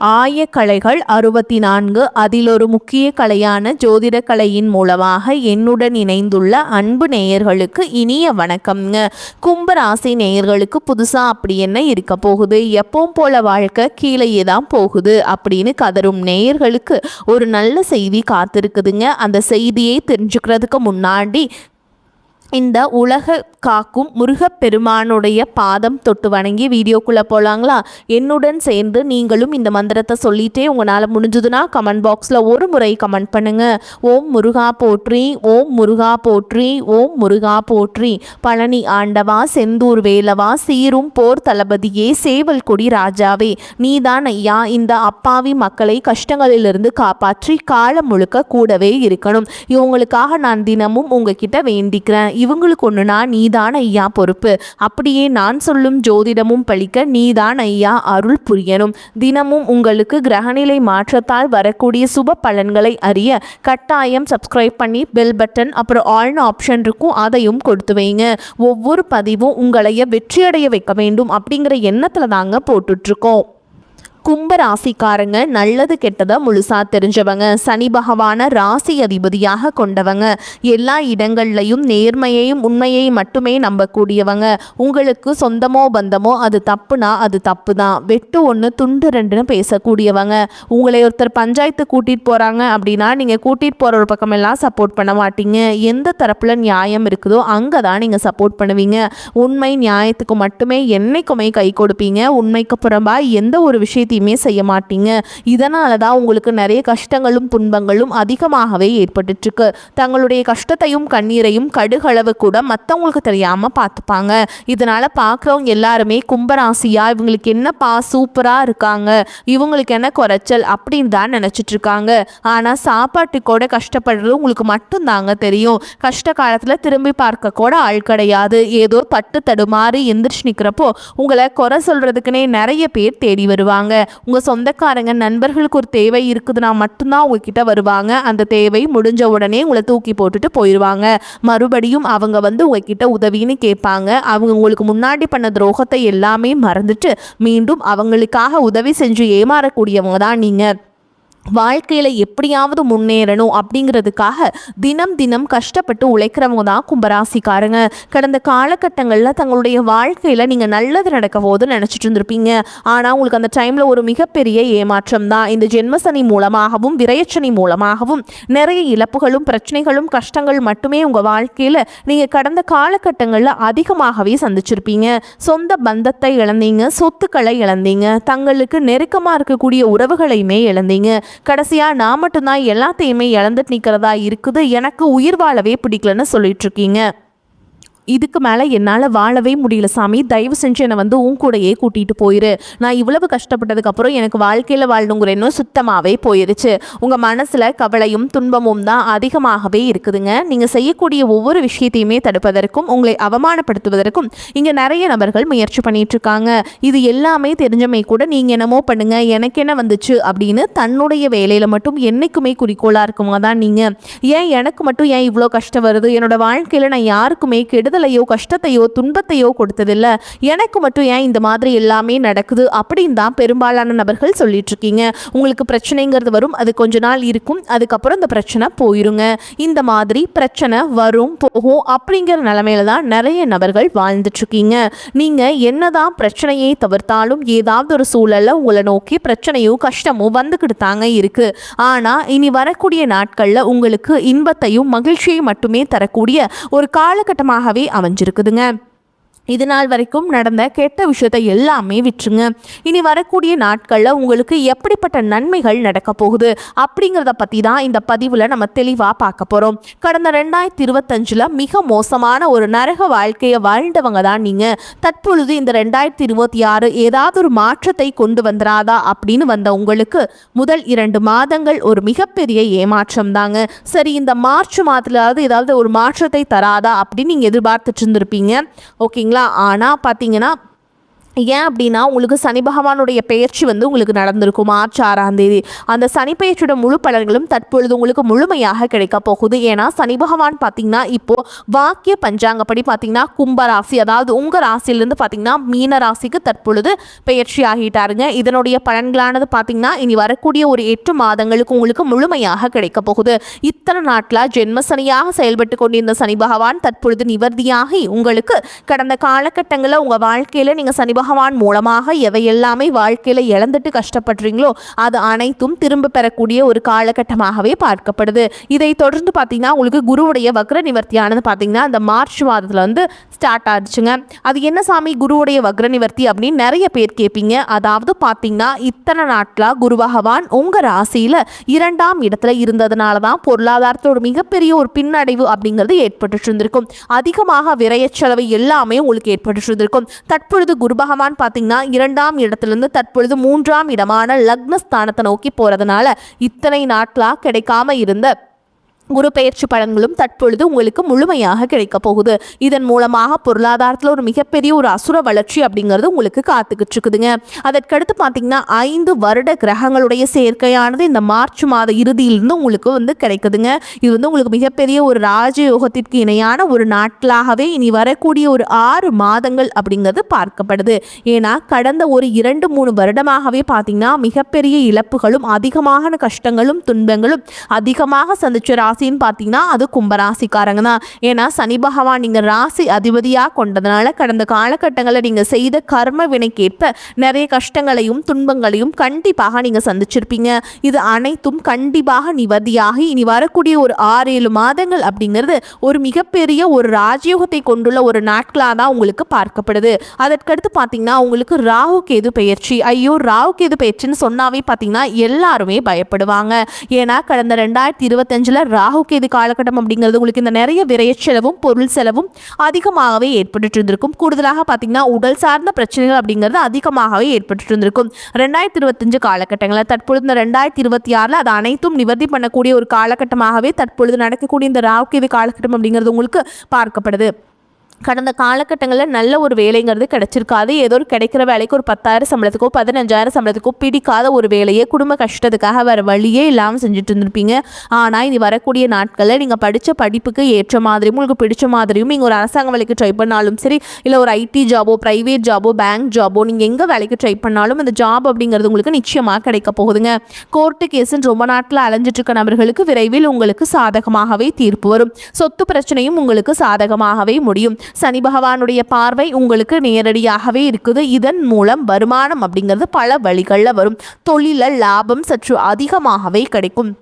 ஆயக்கலைகள் 64 அதில் ஒரு முக்கிய கலையான ஜோதிட கலையின் மூலமாக என்னுடன் இணைந்துள்ள அன்பு நேயர்களுக்கு இனிய வணக்கம்ங்க. கும்பராசி நேயர்களுக்கு புதுசாக அப்படி என்ன இருக்க போகுது, எப்பவும் போல வாழ்க்கை கீழேயே தான் போகுது அப்படின்னு கதரும் நேயர்களுக்கு ஒரு நல்ல செய்தி காத்திருக்குதுங்க. அந்த செய்தியை தெரிஞ்சுக்கிறதுக்கு முன்னாடி இந்த உலக காக்கும் முருகப்பெருமானுடைய பாதம் தொட்டு வணங்கி வீடியோக்குள்ளே போகலாங்களா? என்னுடன் சேர்ந்து நீங்களும் இந்த மந்திரத்தை சொல்லிட்டே உங்களால் முடிஞ்சதுன்னா கமெண்ட் பாக்ஸில் ஒரு முறை கமெண்ட் பண்ணுங்கள். ஓம் முருகா போற்றி, ஓம் முருகா போற்றி, ஓம் முருகா போற்றி. பழனி ஆண்டவா, செந்தூர் வேலவா, சீரும் போர் தளபதியே, சேவல் கொடி ராஜாவே, நீதான் ஐயா இந்த அப்பாவி மக்களை கஷ்டங்களிலிருந்து காப்பாற்றி காலம் முழுக்க கூடவே இருக்கணும். இவங்களுக்காக நான் தினமும் உங்ககிட்ட வேண்டிக்கிறேன். இவங்களுக்கு ஒன்றுனா நீதான் ஐயா பொறுப்பு. அப்படியே நான் சொல்லும் ஜோதிடமும் பழிக்க நீதான் ஐயா அருள் புரியணும். தினமும் உங்களுக்கு கிரகநிலை மாற்றத்தால் வரக்கூடிய சுப பலன்களை அறிய கட்டாயம் சப்ஸ்கிரைப் பண்ணி பெல் பட்டன் அப்புறம் ஆல்னு ஆப்ஷன் இருக்கும், அதையும் கொடுத்து வைங்க. ஒவ்வொரு பதிவும் உங்களைய வெற்றியடைய வைக்க வேண்டும் அப்படிங்கிற எண்ணத்தில் தாங்க போட்டுட்ருக்கோம். கும்பராசிக்காரங்க நல்லது கெட்டதை முழுசா தெரிஞ்சவங்க, சனி பகவான ராசி அதிபதியாக கொண்டவங்க, எல்லா இடங்கள்லையும் நேர்மையையும் உண்மையையும் மட்டுமே நம்பக்கூடியவங்க. உங்களுக்கு சொந்தமோ பந்தமோ அது தப்புனா அது தப்பு தான், வெட்டு ஒன்று துண்டு ரெண்டுன்னு பேசக்கூடியவங்க. உங்களை ஒருத்தர் பஞ்சாயத்து கூட்டிகிட்டு போகிறாங்க அப்படின்னா நீங்கள் கூட்டிகிட்டு போகிற ஒரு பக்கமெல்லாம் சப்போர்ட் பண்ண மாட்டீங்க. எந்த தரப்பில் நியாயம் இருக்குதோ அங்கே தான் நீங்கள் சப்போர்ட் பண்ணுவீங்க. உண்மை நியாயத்துக்கு மட்டுமே என்னைக்குமே கை கொடுப்பீங்க. உண்மைக்கு புறம்பாக எந்த ஒரு விஷயத்தையும் செய்ய மாட்டீங்க. இதனால தான் உங்களுக்கு நிறைய கஷ்டங்களும் துன்பங்களும் அதிகமாகவே ஏற்பட்டுருக்கு. தங்களுடைய கஷ்டத்தையும் கண்ணீரையும் கடுகளவு கூட மற்றவங்களுக்கு தெரியாம பார்த்துப்பாங்க. இதனால பார்க்குறவங்க எல்லாருமே கும்பராசியா இவங்களுக்கு என்னப்பா சூப்பரா இருக்காங்க, இவங்களுக்கு என்ன குறைச்சல் அப்படின்னு தான் நினைச்சிட்டு இருக்காங்க. ஆனா சாப்பாட்டுக்கூட கஷ்டப்படுறது உங்களுக்கு மட்டும் தாங்க தெரியும். கஷ்ட காலத்துல திரும்பி பார்க்க கூட ஆள் கிடையாது. ஏதோ தட்டு தடுமாறி எந்திரிச்சு நிற்கிறப்போ உங்களை குறை சொல்றதுக்குன்னே நிறைய பேர் தேடி வருவாங்க. உங்கள் சொந்தக்காரங்க நண்பர்களுக்கு ஒரு தேவை இருக்குதுன்னா மட்டும்தான் உங்ககிட்ட வருவாங்க. அந்த தேவை முடிஞ்ச உடனே உங்களை தூக்கி போட்டுட்டு போயிடுவாங்க. மறுபடியும் அவங்க உங்ககிட்ட உதவின்னு கேட்பாங்க. அவங்க உங்களுக்கு முன்னாடி பண்ண துரோகத்தை எல்லாமே மறந்துட்டு மீண்டும் அவங்களுக்காக உதவி செஞ்சு ஏமாறக்கூடியவங்க தான் நீங்கள். வாழ்க்கையில் எப்படியாவது முன்னேறணும் அப்படிங்கிறதுக்காக தினம் தினம் கஷ்டப்பட்டு உழைக்கிறவங்க தான் கும்பராசிக்காரங்க. கடந்த காலகட்டங்களில் தங்களுடைய வாழ்க்கையில் நீங்கள் நல்லது நடக்க போது நினச்சிட்டு இருந்திருப்பீங்க. ஆனால் உங்களுக்கு அந்த டைமில் ஒரு மிகப்பெரிய ஏமாற்றம் தான். இந்த ஜென்மசனி மூலமாகவும் விரயச்சனி மூலமாகவும் நிறைய இழப்புகளும் பிரச்சனைகளும் கஷ்டங்கள் மட்டுமே உங்கள் வாழ்க்கையில் நீங்கள் கடந்த காலகட்டங்களில் அதிகமாகவே சந்திச்சிருப்பீங்க. சொந்த பந்தத்தை இழந்தீங்க, சொத்துக்களை இழந்தீங்க, தங்களுக்கு நெருக்கமாக இருக்கக்கூடிய உறவுகளையுமே இழந்தீங்க. கடைசியா நான் மட்டும்தான் எல்லாத்தையுமே இழந்துட்டு நிற்கிறதா இருக்குது, எனக்கு உயிர் வாழவே பிடிக்கலன்னு சொல்லிட்டு இருக்கீங்க. இதுக்கு மேலே என்னால் வாழவே முடியல சாமி, தயவு செஞ்சு என்னை உன் கூடையே கூட்டிகிட்டு போயிரு. நான் இவ்வளவு கஷ்டப்பட்டதுக்கப்புறம் எனக்கு வாழ்க்கையில் வாழணுங்கிற இன்னும் சுத்தமாகவே போயிருச்சு. உங்கள் மனசில் கவலையும் துன்பமும் தான் அதிகமாகவே இருக்குதுங்க. நீங்கள் செய்யக்கூடிய ஒவ்வொரு விஷயத்தையுமே தடுப்பதற்கும் உங்களை அவமானப்படுத்துவதற்கும் இங்கே நிறைய நபர்கள் முயற்சி பண்ணிகிட்ருக்காங்க. இது எல்லாமே தெரிஞ்சமே கூட நீங்கள் என்னமோ பண்ணுங்கள் எனக்கு என்ன வந்துச்சு அப்படின்னு தன்னுடைய வேலையில் மட்டும் என்றைக்குமே குறிக்கோளாக இருக்குங்க தான் நீங்கள். ஏன் எனக்கு மட்டும் ஏன் இவ்வளோ கஷ்டம் வருது, என்னோடய வாழ்க்கையில் நான் யாருக்குமே கெடுதலையோ கஷ்டத்தையோ துன்பத்தையோ கொடுத்ததில்லை, எனக்கு மட்டும் ஏன் இந்த மாதிரி எல்லாமே நடக்குது அப்படின்னு தான் பெரும்பாலான நபர்கள் சொல்லிட்டு இருக்கீங்க. உங்களுக்கு பிரச்சனைங்கிறது வரும், அது கொஞ்ச நாள் இருக்கும், அதுக்கப்புறம் இந்த பிரச்சனை போயிருங்க. இந்த மாதிரி பிரச்சனை வரும் போகும் அப்படிங்கிற நிலைமையில தான் நிறைய நபர்கள் வாழ்ந்துட்டு இருக்கீங்க. நீங்க என்னதான் பிரச்சனையை தவிர்த்தாலும் ஏதாவது ஒரு சூழல்ல உங்களை நோக்கி பிரச்சனையும் கஷ்டமும் வந்துக்கிட்டு தாங்க இருக்கு. ஆனா இனி வரக்கூடிய நாட்கள்ல உங்களுக்கு இன்பத்தையும் மகிழ்ச்சியையும் மட்டுமே தரக்கூடிய ஒரு காலகட்டமாகவே அமைஞ்சிருக்குதுங்க. இது நாள் வரைக்கும் நடந்த கெட்ட விஷயத்தை எல்லாமே விட்டுருங்க. இனி வரக்கூடிய நாட்களில் உங்களுக்கு எப்படிப்பட்ட நன்மைகள் நடக்க போகுது அப்படிங்கிறத பற்றி தான் இந்த பதிவில் நம்ம தெளிவாக பார்க்க போகிறோம். கடந்த 2025 மிக மோசமான ஒரு நரக வாழ்க்கையை வாழ்ந்தவங்க தான் நீங்கள். தற்பொழுது இந்த 2026 ஏதாவது ஒரு மாற்றத்தை கொண்டு வந்துடாதா அப்படின்னு வந்த உங்களுக்கு முதல் 2 மாதங்கள் ஒரு மிகப்பெரிய ஏமாற்றம் தாங்க. சரி, இந்த மார்ச் மாதத்திலாவது ஏதாவது ஒரு மாற்றத்தை தராதா அப்படின்னு நீங்கள் எதிர்பார்த்துட்டு இருந்திருப்பீங்க. ஓகேங்களா? ஆனால் பார்த்தீங்கன்னா ஏன் அப்படின்னா உங்களுக்கு சனி பகவானுடைய பெயர்ச்சி வந்து உங்களுக்கு நடந்திருக்கும் மார்ச் 6ஆம் தேதி. அந்த சனி பெயர்ச்சியோட முழு பலன்களும் தற்பொழுது உங்களுக்கு முழுமையாக கிடைக்க போகுது. ஏன்னா சனி பகவான் பார்த்தீங்கன்னா இப்போ வாக்கிய பஞ்சாங்கப்படி பார்த்தீங்கன்னா கும்பராசி, அதாவது உங்கள் ராசியிலிருந்து பார்த்தீங்கன்னா மீன ராசிக்கு தற்பொழுது பெயர்ச்சி ஆகிட்டாருங்க. இதனுடைய பலன்களானது பார்த்தீங்கன்னா இனி வரக்கூடிய ஒரு 8 மாதங்களுக்கு உங்களுக்கு முழுமையாக கிடைக்க போகுது. இத்தனை நாட்டில் ஜென்மசனியாக செயல்பட்டு கொண்டிருந்த சனி பகவான் தற்பொழுது நிவர்த்தியாகி உங்களுக்கு கடந்த காலகட்டங்களில் உங்கள் வாழ்க்கையில் நீங்கள் சனி பகவான் மூலமாக எவையெல்லாமே வாழ்க்கையில் இழந்துட்டு கஷ்டப்படுறீங்களோ அது அனைத்தும் திரும்ப பெறக்கூடிய ஒரு காலகட்டமாகவே பார்க்கப்படுது. இதை தொடர்ந்து பார்த்தீங்கன்னா உங்களுக்கு குருவுடைய வக்ர நிவர்த்தியானது பார்த்தீங்கன்னா இந்த மார்ச் மாதத்தில் வந்து ஸ்டார்ட் ஆகிடுச்சுங்க. அது என்ன சாமி குருவுடைய வக்ர நிவர்த்தி அப்படின்னு நிறைய பேர் கேட்பீங்க. அதாவது பார்த்தீங்கன்னா இத்தனை நாட்டில் குரு பகவான் உங்கள் ராசியில் 2ஆம் இடத்துல இருந்ததுனால தான் பொருளாதாரத்தில் ஒரு மிகப்பெரிய ஒரு பின்னடைவு அப்படிங்கிறது ஏற்பட்டு இருந்திருக்கும். அதிகமாக விரயச்செலவு எல்லாமே உங்களுக்கு ஏற்பட்டு இருந்திருக்கும். தற்பொழுது குரு பகவான் பார்த்தீங்கன்னா 2ஆம் இடத்திலிருந்து தற்பொழுது 3ஆம் இடமான லக்னஸ்தானத்தை நோக்கி போறதுனால இத்தனை நாட்களா கிடைக்காம இருந்த குரு பெயர்ச்சி பலன்களும் தற்பொழுது உங்களுக்கு முழுமையாக கிடைக்க போகுது. இதன் மூலமாக பொருளாதாரத்தில் ஒரு மிகப்பெரிய ஒரு அசுர வளர்ச்சி அப்படிங்கிறது உங்களுக்கு காத்துக்கிட்டு இருக்குதுங்க. அதற்கடுத்து பார்த்தீங்கன்னா 5 வருட கிரகங்களுடைய சேர்க்கையானது இந்த மார்ச் மாத இறுதியிலிருந்து உங்களுக்கு வந்து கிடைக்குதுங்க. இது வந்து உங்களுக்கு மிகப்பெரிய ஒரு ராஜயோகத்திற்கு இணையான ஒரு நாட்களாகவே இனி வரக்கூடிய ஒரு 6 மாதங்கள் அப்படிங்கிறது பார்க்கப்படுது. ஏன்னா கடந்த ஒரு 2-3 வருடமாகவே பார்த்தீங்கன்னா மிகப்பெரிய இழப்புகளும் அதிகமான கஷ்டங்களும் துன்பங்களும் அதிகமாக சந்திச்ச ராசின்னு பார்த்தீங்கன்னா அது கும்பராசிக்காரங்க தான். ஏன்னா சனி பகவான் நீங்கள் ராசி அதிபதியாக கொண்டதுனால கடந்த காலகட்டங்களில் நீங்கள் செய்த கர்ம வினைக்கேற்ப நிறைய கஷ்டங்களையும் துன்பங்களையும் கண்டிப்பாக நீங்கள் சந்திச்சிருப்பீங்க. இது அனைத்தும் கண்டிப்பாக நிவர்த்தியாகி இனி வரக்கூடிய ஒரு 6-7 மாதங்கள் அப்படிங்கிறது ஒரு மிகப்பெரிய ஒரு ராஜயோகத்தை கொண்டுள்ள ஒரு நாட்களாக தான் உங்களுக்கு பார்க்கப்படுது. அதற்கடுத்து பார்த்தீங்கன்னா உங்களுக்கு ராகு கேது பெயர்ச்சி. ஐயோ ராகு கேது பெயர்ச்சின்னு சொன்னாவே பார்த்தீங்கன்னா எல்லாருமே பயப்படுவாங்க. ஏன்னா கடந்த 2025 ராகு கேது காலகட்டம் அப்படிங்கிறது உங்களுக்கு இந்த நிறைய விரைய செலவும் பொருள் செலவும் அதிகமாகவே ஏற்பட்டு இருந்திருக்கும். கூடுதலாக பார்த்தீங்கன்னா உடல் சார்ந்த பிரச்சனைகள் அப்படிங்கிறது அதிகமாகவே ஏற்பட்டு இருந்திருக்கும். 2025 காலகட்டங்களில் தற்பொழுது இந்த 2026 அது அனைத்தும் நிவர்த்தி பண்ணக்கூடிய ஒரு காலகட்டமாகவே தற்பொழுது நடக்கக்கூடிய இந்த ராகு கேது காலகட்டம் அப்படிங்கிறது உங்களுக்கு பார்க்கப்படுது. கடந்த காலகட்டங்களில் நல்ல ஒரு வேலைங்கிறது கிடைச்சிருக்காது. ஏதோ ஒரு கிடைக்கிற வேலைக்கு ஒரு 10,000 சம்பளத்துக்கோ 15,000 சம்பளத்துக்கோ பிடிக்காத ஒரு வேலையை குடும்ப கஷ்டத்துக்காக வேறு வழியே இல்லாமல் செஞ்சுட்டு இருந்திருப்பீங்க. ஆனால் இனி வரக்கூடிய நாட்களில் நீங்கள் படித்த படிப்புக்கு ஏற்ற மாதிரியும் உங்களுக்கு பிடிச்ச மாதிரியும் நீங்கள் ஒரு அரசாங்க வேலைக்கு ட்ரை பண்ணாலும் சரி, இல்லை ஒரு ஐடி ஜாபோ ப்ரைவேட் ஜாபோ பேங்க் ஜாபோ நீங்கள் எங்கே வேலைக்கு ட்ரை பண்ணாலும் அந்த ஜாப் அப்படிங்கிறது உங்களுக்கு நிச்சயமாக கிடைக்க போகுதுங்க. கோர்ட்டு கேஸுன்னு ரொம்ப நாட்டில் அலைஞ்சிட்டு இருக்க நபர்களுக்கு விரைவில் உங்களுக்கு சாதகமாகவே தீர்ப்பு வரும். சொத்து பிரச்சனையும் உங்களுக்கு சாதகமாகவே முடியும். சனி பகவானுடைய பார்வை உங்களுக்கு நேரடியாகவே இருக்குது. இதன் மூலம் வருமானம் அப்படிங்கிறது பல வழிகளில் வரும். தொழிலில் லாபம் சற்று அதிகமாகவே கிடைக்கும்.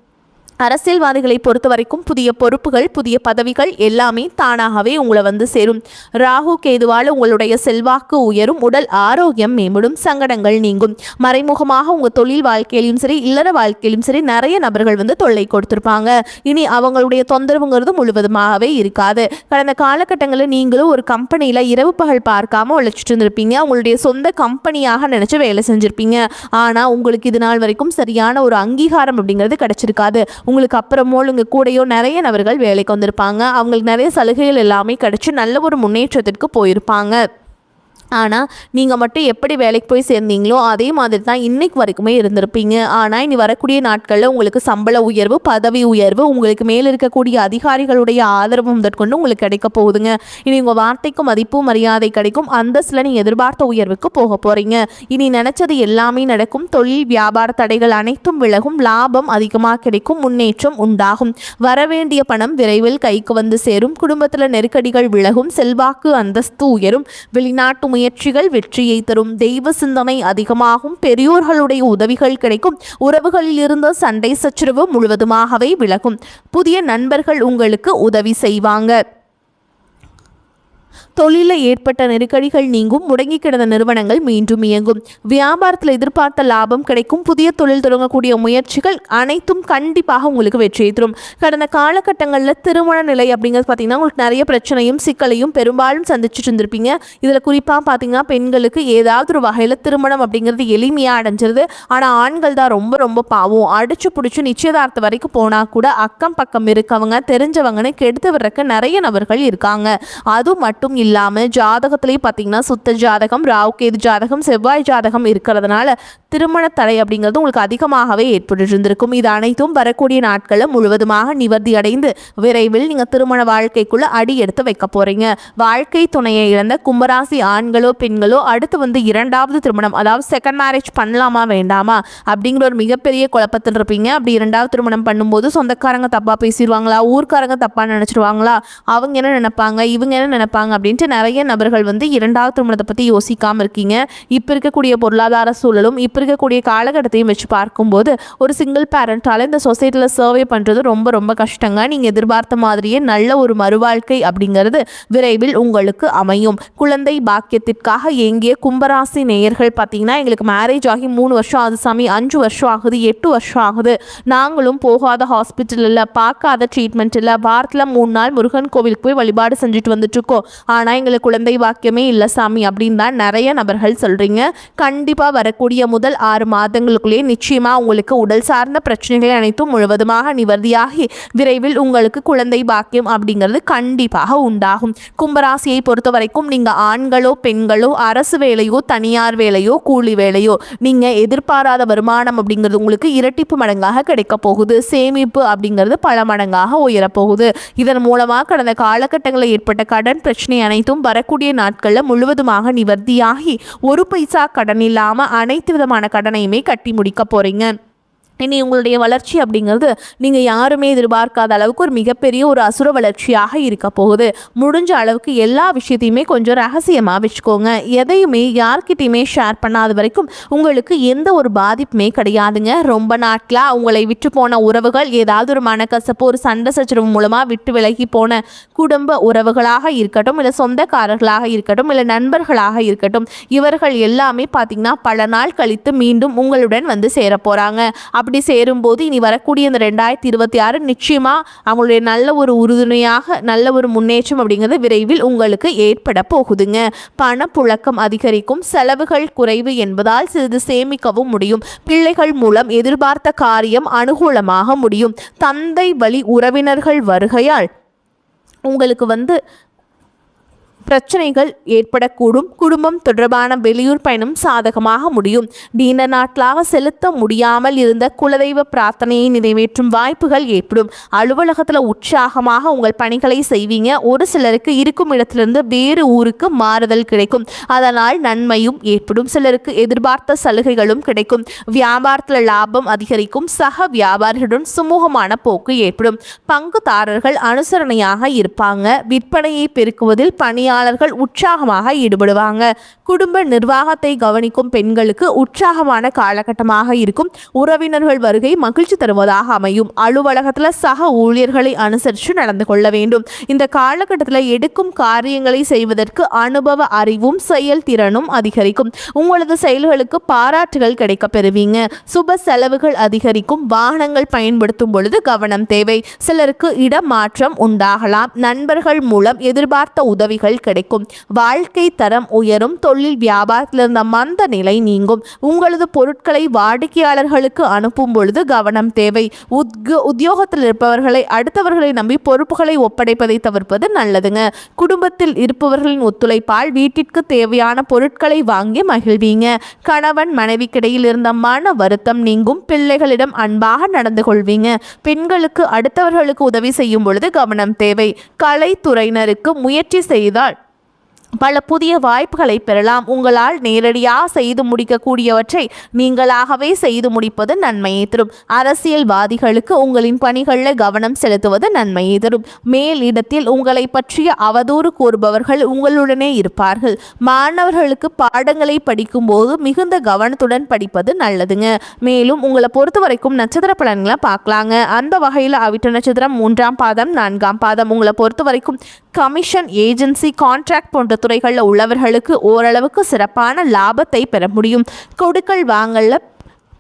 அரசியல்வாதிகளை பொறுத்த வரைக்கும் புதிய பொறுப்புகள் புதிய பதவிகள் எல்லாமே தானாகவே உங்களை வந்து சேரும். ராகு கேதுவால் உங்களுடைய செல்வாக்கு உயரும், உடல் ஆரோக்கியம் மேம்படும், சங்கடங்கள் நீங்கும். மறைமுகமாக உங்கள் தொழில் வாழ்க்கையிலும் சரி இல்லற வாழ்க்கையிலும் சரி நிறைய நபர்கள் வந்து தொல்லை கொடுத்துருப்பாங்க. இனி அவங்களுடைய தொந்தரவுங்கிறது முழுவதுமாகவே இருக்காது. கடந்த காலகட்டங்களில் நீங்களும் ஒரு கம்பெனியில் இரவு பகல் பார்க்காம உழைச்சிட்டு இருந்திருப்பீங்க. உங்களுடைய சொந்த கம்பெனியாக நினச்சி வேலை செஞ்சுருப்பீங்க. ஆனால் உங்களுக்கு இது நாள் வரைக்கும் சரியான ஒரு அங்கீகாரம் அப்படிங்கிறது கிடைச்சிருக்காது. உங்களுக்கு அப்புறமோ உங்கள் கூடையோ நிறைய நபர்கள் வேலைக்கு வந்திருப்பாங்க. அவங்களுக்கு நிறைய சலுகைகள் எல்லாமே கிடைச்சி நல்ல ஒரு முன்னேற்றத்திற்கு போயிருப்பாங்க. ஆனால் நீங்கள் மட்டும் எப்படி வேலைக்கு போய் சேர்ந்தீங்களோ அதே மாதிரி தான் இன்னைக்கு வரைக்குமே இருந்திருப்பீங்க. ஆனால் இனி வரக்கூடிய நாட்களில் உங்களுக்கு சம்பள உயர்வு பதவி உயர்வு உங்களுக்கு மேலே இருக்கக்கூடிய அதிகாரிகளுடைய ஆதரவு முதற்கொண்டு உங்களுக்கு கிடைக்க போகுதுங்க. இனி உங்கள் வார்த்தைக்கு மதிப்பு மரியாதை கிடைக்கும். அந்தஸ்தில் நீங்கள் எதிர்பார்த்த உயர்வுக்கு போக போகிறீங்க. இனி நினச்சது எல்லாமே நடக்கும். தொழில் வியாபார தடைகள் அனைத்தும் விலகும். லாபம் அதிகமாக கிடைக்கும். முன்னேற்றம் உண்டாகும். வரவேண்டிய பணம் விரைவில் கைக்கு வந்து சேரும். குடும்பத்தில் நெருக்கடிகள் விலகும். செல்வாக்கு அந்தஸ்து உயரும். வெளிநாட்டு முயற்சிகள் வெற்றியை தரும். தெய்வ சிந்தனை அதிகமாகும். பெரியோர்களுடைய உதவிகள் கிடைக்கும். உறவுகளில் இருந்த சண்டை சச்சரவு முழுவதுமாகவே விலகும். புதிய நண்பர்கள் உங்களுக்கு உதவி செய்வாங்க. தொழிலில் ஏற்பட்ட நெருக்கடிகள் நீங்கும். முடங்கி கிடந்த நிறுவனங்கள் மீண்டும் இயங்கும். வியாபாரத்தில் எதிர்பார்த்த லாபம் கிடைக்கும். புதிய தொழில் தொடங்கக்கூடிய முயற்சிகள் அனைத்தும் கண்டிப்பாக உங்களுக்கு வெற்றியை தரும். கடந்த காலகட்டங்களில் திருமண நிலை அப்படிங்கிறது பார்த்தீங்கன்னா உங்களுக்கு நிறைய பிரச்சனையும் சிக்கலையும் பெரும்பாலும் சந்திச்சுட்டு இருந்திருப்பீங்க. இதில் குறிப்பாக பார்த்தீங்கன்னா பெண்களுக்கு ஏதாவது ஒரு வகையில் திருமணம் அப்படிங்கிறது எளிமையாக அடைஞ்சிருது. ஆனால் ஆண்கள் தான் ரொம்ப ரொம்ப பாவம். அடிச்சு பிடிச்சி நிச்சயதார்த்தம் வரைக்கும் போனால் கூட அக்கம் பக்கம் இருக்கவங்க தெரிஞ்சவங்கன்னு கெடுத்து விடுறக்கு நிறைய நபர்கள் இருக்காங்க. அது மட்டும் இல்லாமல் ஜாதகத்திலே பார்த்தீங்கன்னா சுத்த ஜாதகம், ராவுகேது ஜாதகம், செவ்வாய் ஜாதகம் இருக்கிறதுனால திருமண தடை அப்படிங்கிறது உங்களுக்கு அதிகமாகவே ஏற்பட்டு இருந்திருக்கும். இது அனைத்தும் வரக்கூடிய நாட்களில் முழுவதுமாக நிவர்த்தி அடைந்து விரைவில் நீங்கள் திருமண வாழ்க்கைக்குள்ள அடி எடுத்து வைக்க போறீங்க. வாழ்க்கை துணையை இழந்த கும்பராசி ஆண்களோ பெண்களோ அடுத்து இரண்டாவது திருமணம், அதாவது செகண்ட் மேரேஜ் பண்ணலாமா வேண்டாமா அப்படிங்கிற ஒரு மிகப்பெரிய குழப்பத்தில் இருப்பீங்க. அப்படி இரண்டாவது திருமணம் பண்ணும்போது சொந்தக்காரங்க தப்பாக பேசிடுவாங்களா, ஊர்க்காரங்க தப்பாக நினச்சிடுவாங்களா, அவங்க என்ன நினைப்பாங்க, இவங்க என்ன நினைப்பாங்க அப்படின்ட்டு நிறைய நபர்கள் இரண்டாவது திருமணத்தை பற்றி யோசிக்காமல் இருக்கீங்க. இப்போ இருக்கக்கூடிய பொருளாதார சூழலும் இப்போ இருக்கக்கூடிய காலகட்டத்தையும் வச்சு பார்க்கும்போது ஒரு சிங்கிள் பேரண்டால் இந்த சொசைட்டியில் சர்வே பண்ணுறது ரொம்ப ரொம்ப கஷ்டங்க. நீங்கள் எதிர்பார்த்த மாதிரியே நல்ல ஒரு மறுவாழ்க்கை அப்படிங்கிறது விரைவில் உங்களுக்கு அமையும். குழந்தை பாக்கியத்திற்காக ஏங்கிய கும்பராசி நேயர்கள் பார்த்தீங்கன்னா, எங்களுக்கு மேரேஜ் ஆகி 3 வருஷம் ஆகுது சாமி, 5 வருஷம் ஆகுது, 8 வருஷம் ஆகுது, நாங்களும் போகாத ஹாஸ்பிட்டல் இல்லை, பார்க்காத ட்ரீட்மெண்ட் இல்லை, வாரத்தில் 3 நாள் முருகன் கோவிலுக்கு போய் வழிபாடு செஞ்சுட்டு வந்துட்டுருக்கோம், ஆனால் எங்களுக்கு குழந்தை பாக்கியமே இல்லை சாமி அப்படின்னு தான் நிறைய நபர்கள் சொல்கிறீங்க. கண்டிப்பாக வரக்கூடிய முதல் 6 மாதங்களுக்குள்ளேயே நிச்சயமாக உங்களுக்கு உடல் சார்ந்த பிரச்சனைகள் அனைத்தும் முழுவதுமாக நிவர்த்தியாகி விரைவில் உங்களுக்கு குழந்தை பாக்கியம் அப்படிங்கிறது கண்டிப்பாக உண்டாகும். கும்பராசியை பொறுத்த வரைக்கும் நீங்கள் ஆண்களோ பெண்களோ அரசு வேலையோ தனியார் வேலையோ கூலி வேலையோ நீங்கள் எதிர்பாராத வருமானம் அப்படிங்கிறது உங்களுக்கு இரட்டிப்பு மடங்காக கிடைக்க போகுது. சேமிப்பு அப்படிங்கிறது பல மடங்காக உயரப்போகுது. இதன் மூலமாக கடந்த காலகட்டங்களில் ஏற்பட்ட கடன் பிரச்சனை அனைத்தும் வரக்கூடிய நாட்களில் முழுவதுமாக நிவர்த்தியாகி ஒரு பைசா கடன் இல்லாமல் அனைத்து விதமான கடனையுமே கட்டி முடிக்க போறீங்க. இனி உங்களுடைய வளர்ச்சி அப்படிங்கிறது நீங்கள் யாருமே எதிர்பார்க்காத அளவுக்கு ஒரு மிகப்பெரிய ஒரு அசுர வளர்ச்சியாக இருக்க போகுது. முடிஞ்ச அளவுக்கு எல்லா விஷயத்தையுமே கொஞ்சம் ரகசியமாக வச்சுக்கோங்க. எதையுமே யார்கிட்டையுமே ஷேர் பண்ணாத வரைக்கும் உங்களுக்கு எந்த ஒரு பாதிப்புமே கிடையாதுங்க. ரொம்ப நாட்களாக உங்களை விட்டு போன உறவுகள், ஏதாவது ஒரு மனக்கசப்பு, ஒரு சண்டை சச்சரவு மூலமாக விட்டு விலகி போன குடும்ப உறவுகளாக இருக்கட்டும், இல்லை சொந்தக்காரர்களாக இருக்கட்டும், இல்லை நண்பர்களாக இருக்கட்டும், இவர்கள் எல்லாமே பார்த்திங்கன்னா பல நாள் கழித்து மீண்டும் உங்களுடன் சேர போகிறாங்க. அப்படி சேரும்போது இனி வரக்கூடிய இந்த 2026 நிச்சயமாக அவங்களுடைய நல்ல ஒரு உறுதுணையாக நல்ல ஒரு முன்னேற்றம் அப்படிங்கிறது விரைவில் உங்களுக்கு ஏற்பட போகுதுங்க. பணப்புழக்கம் அதிகரிக்கும், செலவுகள் குறைவு என்பதால் சிறிது சேமிக்கவும் முடியும். பிள்ளைகள் மூலம் எதிர்பார்த்த காரியம் அனுகூலமாக முடியும். தந்தை வழி உறவினர்கள் வருகையால் உங்களுக்கு பிரச்சனைகள் ஏற்படக்கூடும். குடும்பம் தொடர்பான வெளியூர் பயணம் சாதகமாக முடியும். நீண்ட நாட்களாக செலுத்த முடியாமல் இருந்த குலதெய்வ பிரார்த்தனையை நிறைவேற்றும் வாய்ப்புகள் ஏற்படும். அலுவலகத்தில் உற்சாகமாக உங்கள் பணிகளை செய்வீங்க. ஒரு சிலருக்கு இருக்கும் இடத்திலிருந்து வேறு ஊருக்கு மாறுதல் கிடைக்கும், அதனால் நன்மையும் ஏற்படும். சிலருக்கு எதிர்பார்த்த சலுகைகளும் கிடைக்கும். வியாபாரத்தில் லாபம் அதிகரிக்கும். சக வியாபாரிகளுடன் சுமூகமான போக்கு ஏற்படும். பங்குதாரர்கள் அனுசரணையாக இருப்பாங்க. விற்பனையை பெருக்குவதில் பணியாளர்கள் உற்சாகமாக ஈடுபடுவாங்க. குடும்ப நிர்வாகத்தை கவனிக்கும் பெண்களுக்கு உற்சாகமான காலகட்டமாக இருக்கும். உறவினர்கள் வருகை மகிழ்ச்சி தருவதாக அமையும். அலுவலகத்தில் சக ஊழியர்களை அனுசரித்து நடந்து கொள்ள வேண்டும். இந்த காலகட்டத்தில் எடுக்கும் காரியங்களை செய்வதற்கு அனுபவ அறிவும் செயல்திறனும் அதிகரிக்கும். உங்களது செயல்களுக்கு பாராட்டுகள் கிடைக்க பெறுவீங்க. சுப செலவுகள் அதிகரிக்கும். வாகனங்கள் பயன்படுத்தும் பொழுது கவனம் தேவை. சிலருக்கு இடமாற்றம் உண்டாகலாம். நண்பர்கள் மூலம் எதிர்பார்த்த உதவிகள் கிடைக்கும். வாழ்க்கை தரம் உயரும். தொழில் வியாபாரத்தில் இருந்த மந்த நிலை நீங்கும். உங்களது பொருட்களை வாடிக்கையாளர்களுக்கு அனுப்பும் பொழுது கவனம் தேவை. உத்தியோகத்தில் இருப்பவர்களை அடுத்தவர்களை நம்பி பொறுப்புகளை ஒப்படைப்பதை தவிர்ப்பது நல்லதுங்க. குடும்பத்தில் இருப்பவர்களின் ஒத்துழைப்பால் வீட்டிற்கு தேவையான பொருட்களை வாங்கி மகிழ்வீங்க. கணவன் மனைவிக்கிடையில் இருந்த மன வருத்தம் நீங்கும். பிள்ளைகளிடம் அன்பாக நடந்து கொள்வீங்க. பெண்களுக்கு அடுத்தவர்களுக்கு உதவி செய்யும் பொழுது கவனம் தேவை. கலைத்துறையினருக்கு முயற்சி செய்தால் பல புதிய வாய்ப்புகளை பெறலாம். உங்களால் நேரடியாக செய்து முடிக்கக்கூடியவற்றை நீங்களாகவே செய்து முடிப்பது நன்மையை தரும். அரசியல்வாதிகளுக்கு உங்களின் பணிகளில் கவனம் செலுத்துவது நன்மையை தரும். மேலிடத்தில் உங்களை பற்றிய அவதூறு கூறுபவர்கள் உங்களுடனே இருப்பார்கள். மாணவர்களுக்கு பாடங்களை படிக்கும் போது மிகுந்த கவனத்துடன் படிப்பது நல்லதுங்க. மேலும் உங்களை பொறுத்த வரைக்கும் நட்சத்திர பலன்களை பார்க்கலாங்க. அந்த வகையில் அவிட்ட நட்சத்திரம் 3ஆம் பாதம் 4ஆம் பாதம் உங்களை பொறுத்த வரைக்கும் கமிஷன், ஏஜென்சி, கான்ட்ராக்ட் போன்ற துறைகளில் உள்ளவர்களுக்கு ஓரளவுக்கு சிறப்பான லாபத்தை பெற முடியும். கொடுக்கல் வாங்கல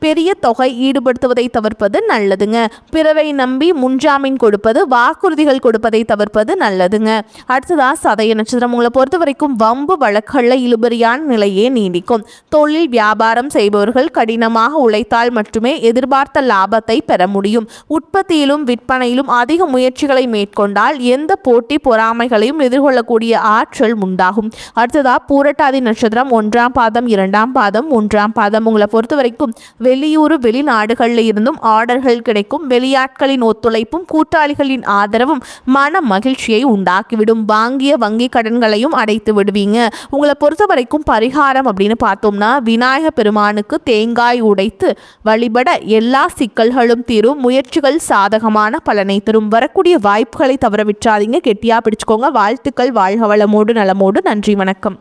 பெரிய தொகை ஈடுபடுத்துவதை தவிர்ப்பது நல்லதுங்க. பிறரை நம்பி முன்ஜாமீன் கொடுப்பது, வாக்குறுதிகள் கொடுப்பதை தவிர்ப்பது நல்லதுங்க. அடுத்ததா சதய நட்சத்திரம். உங்களை பொறுத்த வரைக்கும் வம்பு வழக்குகளில் இழுபறியான நிலையே நீடிக்கும். தொழில் வியாபாரம் செய்பவர்கள் கடினமாக உழைத்தால் மட்டுமே எதிர்பார்த்த லாபத்தை பெற முடியும். உற்பத்தியிலும் விற்பனையிலும் அதிக முயற்சிகளை மேற்கொண்டால் எந்த போட்டி பொறாமைகளையும் எதிர்கொள்ளக்கூடிய ஆற்றல் உண்டாகும். அடுத்ததா பூரட்டாதி நட்சத்திரம். 1ஆம் பாதம் 2ஆம் பாதம் 1ஆம் பாதம். உங்களை பொறுத்த வரைக்கும் வெளியூர் வெளிநாடுகளில் இருந்தும் ஆர்டர்கள் கிடைக்கும். வெளியாட்களின் ஒத்துழைப்பும் கூட்டாளிகளின் ஆதரவும் மன மகிழ்ச்சியை உண்டாக்கிவிடும். வாங்கிய வங்கி கடன்களையும் அடைத்து விடுவீங்க. உங்களை பொறுத்த வரைக்கும் பரிகாரம் அப்படின்னு பார்த்தோம்னா விநாயக பெருமானுக்கு தேங்காய் உடைத்து வழிபட எல்லா சிக்கல்களும் தீரும். முயற்சிகள் சாதகமான பலனை தரும். வரக்கூடிய வாய்ப்புகளை தவற விட்டுறாதீங்க. கெட்டியா பிடிச்சுக்கோங்க. வாழ்த்துக்கள். வாழ்க வளமோடு நலமோடு. நன்றி, வணக்கம்.